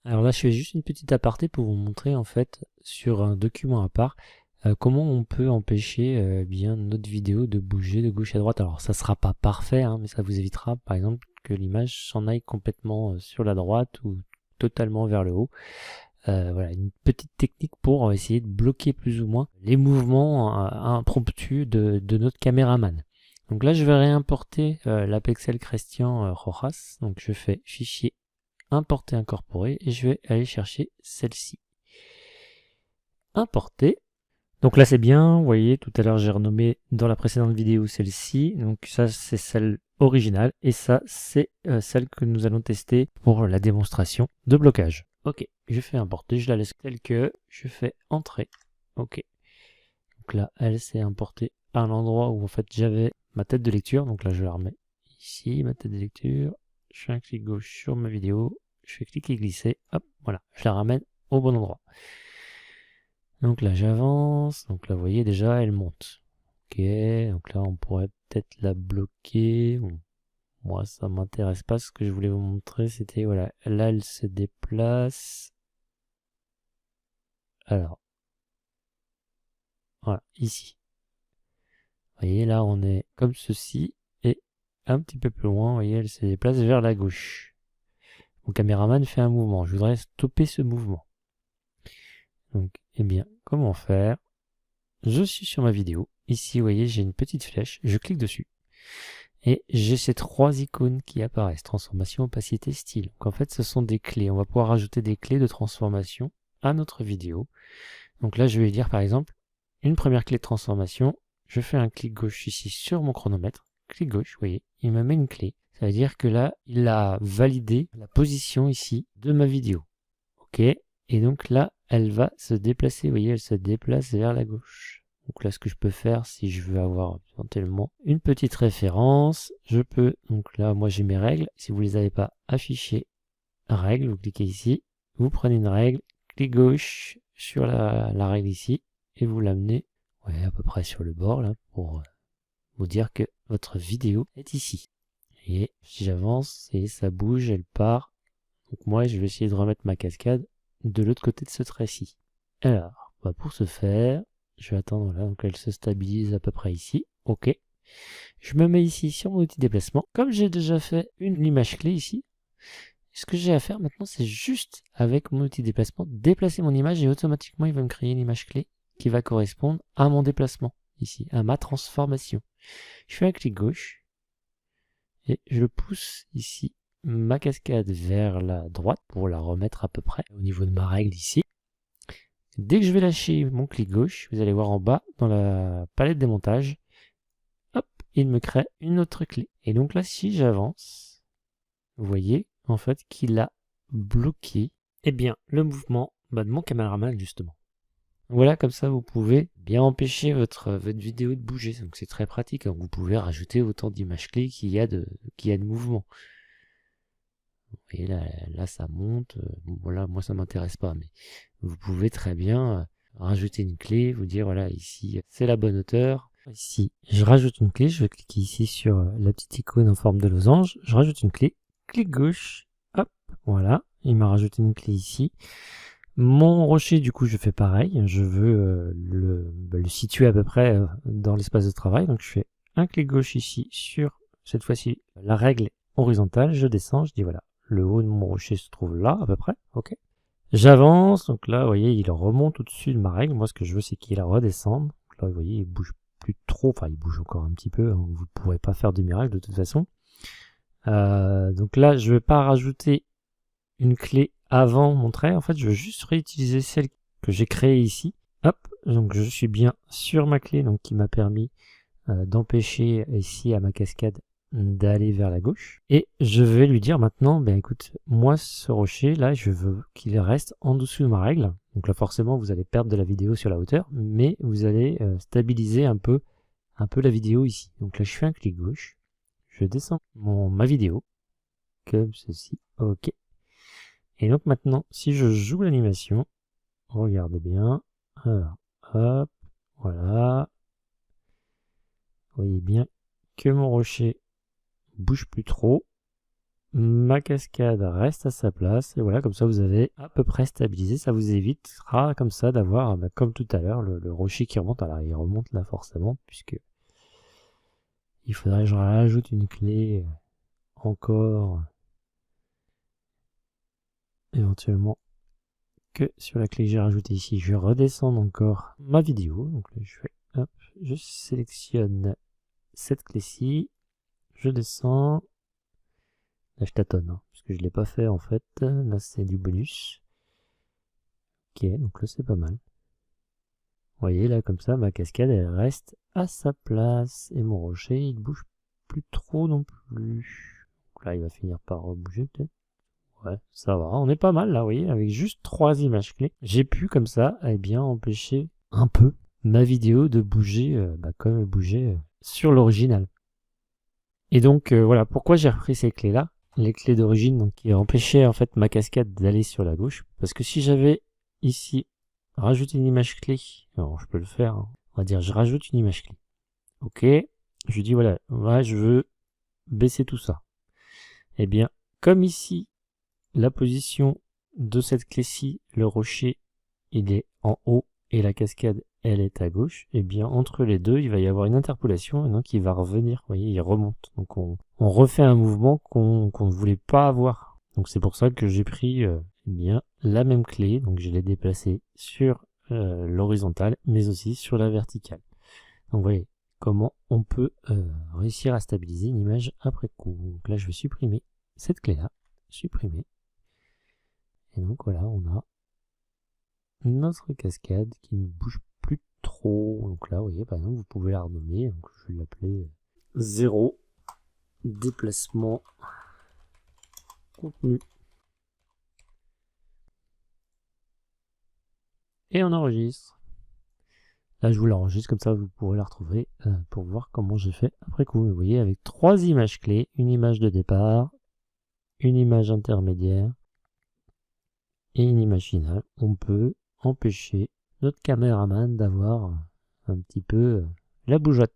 Alors là, je fais juste une petite aparté pour vous montrer en fait sur un document à part comment on peut empêcher bien notre vidéo de bouger de gauche à droite. Alors ça sera pas parfait, hein, mais ça vous évitera par exemple que l'image s'en aille complètement sur la droite ou totalement vers le haut. Voilà, une petite technique pour essayer de bloquer plus ou moins les mouvements impromptus de notre caméraman. Donc là, je vais réimporter la Pexel Christian Rojas. Donc je fais fichier importer incorporer et je vais aller chercher celle-ci. Importer. Donc là c'est bien, vous voyez, tout à l'heure j'ai renommé dans la précédente vidéo celle-ci. Donc ça c'est celle originale et ça c'est celle que nous allons tester pour la démonstration de blocage. Ok, je fais importer, je la laisse telle que, je fais entrer. Ok. Donc là elle s'est importée à l'endroit où en fait j'avais ma tête de lecture. Donc là je la remets ici, ma tête de lecture. Je fais un clic gauche sur ma vidéo. Je fais cliquer glisser, hop, voilà, je la ramène au bon endroit. Donc là j'avance, donc là vous voyez déjà elle monte. Ok, donc là on pourrait peut-être la bloquer. Bon, moi ça m'intéresse pas, ce que je voulais vous montrer c'était, voilà, là elle se déplace. Alors, voilà, ici. Vous voyez là on est comme ceci, et un petit peu plus loin, vous voyez elle se déplace vers la gauche. Mon caméraman fait un mouvement, je voudrais stopper ce mouvement. Donc, eh bien, comment faire? Je suis sur ma vidéo. Ici, vous voyez, j'ai une petite flèche. Je clique dessus. Et j'ai ces trois icônes qui apparaissent. Transformation, opacité, style. Donc en fait, ce sont des clés. On va pouvoir ajouter des clés de transformation à notre vidéo. Donc là, je vais dire par exemple, une première clé de transformation. Je fais un clic gauche ici sur mon chronomètre. Clic gauche, vous voyez, il me met une clé. Ça veut dire que là, il a validé la position ici de ma vidéo. Ok. Et donc là, elle va se déplacer. Vous voyez, elle se déplace vers la gauche. Donc là, ce que je peux faire, si je veux avoir éventuellement une petite référence, je peux, donc là, moi j'ai mes règles. Si vous ne les avez pas affichées, règles, vous cliquez ici, vous prenez une règle, clic gauche sur la règle ici, et vous l'amenez, ouais, à peu près sur le bord, là, pour vous dire que votre vidéo est ici. Et si j'avance, et ça bouge, elle part. Donc moi, je vais essayer de remettre ma cascade de l'autre côté de ce trait-ci. Alors, bah pour ce faire, je vais attendre là, donc elle se stabilise à peu près ici. Ok. Je me mets ici sur mon outil déplacement. Comme j'ai déjà fait une image clé ici, ce que j'ai à faire maintenant, c'est juste avec mon outil déplacement, déplacer mon image et automatiquement il va me créer une image clé qui va correspondre à mon déplacement ici, à ma transformation. Je fais un clic gauche et je pousse ici ma cascade vers la droite pour la remettre à peu près au niveau de ma règle ici. Dès que je vais lâcher mon clic gauche, vous allez voir en bas dans la palette des montages, hop, il me crée une autre clé. Et donc là, si j'avance, vous voyez en fait qu'il a bloqué le mouvement de mon caméraman justement. Voilà, comme ça vous pouvez bien empêcher votre vidéo de bouger. Donc c'est très pratique, hein. Vous pouvez rajouter autant d'images clés qu'il y a de mouvement. Vous voyez là ça monte. Bon, voilà, moi ça m'intéresse pas, mais vous pouvez très bien rajouter une clé, vous dire voilà, ici c'est la bonne hauteur. Ici, je rajoute une clé, je vais cliquer ici sur la petite icône en forme de losange, je rajoute une clé, clic gauche, hop, voilà, il m'a rajouté une clé ici. Mon rocher, du coup, je fais pareil, je veux le situer à peu près dans l'espace de travail, donc je fais un clic gauche ici sur, cette fois-ci, la règle horizontale, je descends, je dis voilà, le haut de mon rocher se trouve là, à peu près, ok. J'avance, donc là, vous voyez, il remonte au-dessus de ma règle. Moi, ce que je veux, c'est qu'il redescende. Là, vous voyez, il bouge plus trop. Enfin, il bouge encore un petit peu, hein. Vous ne pourrez pas faire de miracle de toute façon. Donc là, je ne vais pas rajouter une clé avant mon trait. En fait, je veux juste réutiliser celle que j'ai créée ici. Hop, donc je suis bien sur ma clé, donc qui m'a permis d'empêcher ici à ma cascade d'aller vers la gauche. Et je vais lui dire maintenant, ben écoute, moi ce rocher là, je veux qu'il reste en dessous de ma règle. Donc là forcément vous allez perdre de la vidéo sur la hauteur, mais vous allez stabiliser un peu la vidéo ici. Donc là je fais un clic gauche, je descends ma vidéo, comme ceci, ok. Et donc maintenant, si je joue l'animation, regardez bien, alors, hop, voilà, vous voyez bien que mon rocher bouge plus trop. ma cascade reste à sa place. Et voilà, comme ça vous avez à peu près stabilisé. Ça vous évitera comme ça d'avoir, comme tout à l'heure, le rocher qui remonte. Alors il remonte là forcément, puisque il faudrait que je rajoute une clé encore, éventuellement, que sur la clé que j'ai rajoutée ici. Je vais redescendre encore ma vidéo. Donc là, je fais, hop, je sélectionne cette clé-ci. Je descends. Là, je tâtonne, hein, parce que je ne l'ai pas fait en fait. Là, c'est du bonus. Ok, donc là, c'est pas mal. Vous voyez, là, comme ça, ma cascade, elle reste à sa place. Et mon rocher, il bouge plus trop non plus. Donc là, il va finir par bouger peut-être. Ouais, ça va. On est pas mal là, vous voyez, avec juste 3 images clés. J'ai pu, comme ça, eh bien, empêcher un peu ma vidéo de bouger comme elle bougeait sur l'original. Et donc, voilà, pourquoi j'ai repris ces clés-là. Les clés d'origine, donc, qui empêchaient en fait ma cascade d'aller sur la gauche. Parce que si j'avais ici rajouté une image clé, alors je peux le faire, hein. On va dire je rajoute une image clé. Ok, je dis voilà, je veux baisser tout ça. Eh bien, comme ici, la position de cette clé-ci, le rocher, il est en haut et la cascade, elle est à gauche, et bien entre les deux, il va y avoir une interpolation, et donc il va revenir, vous voyez, il remonte. Donc on refait un mouvement qu'on ne voulait pas avoir. Donc c'est pour ça que j'ai pris bien la même clé, donc je l'ai déplacée sur l'horizontale, mais aussi sur la verticale. Donc vous voyez comment on peut réussir à stabiliser une image après coup. Donc là je vais supprimer cette clé-là, supprimer. Et donc voilà, on a notre cascade qui ne bouge plus trop. Donc là, vous voyez, par exemple, vous pouvez la renommer. Donc je vais l'appeler 0 déplacement contenu. Et on enregistre. Là, je vous l'enregistre, comme ça vous pourrez la retrouver pour voir comment j'ai fait après coup. Vous voyez, avec 3 images clés, une image de départ, une image intermédiaire et une image finale, on peut empêcher notre caméraman d'avoir un petit peu la bougeotte.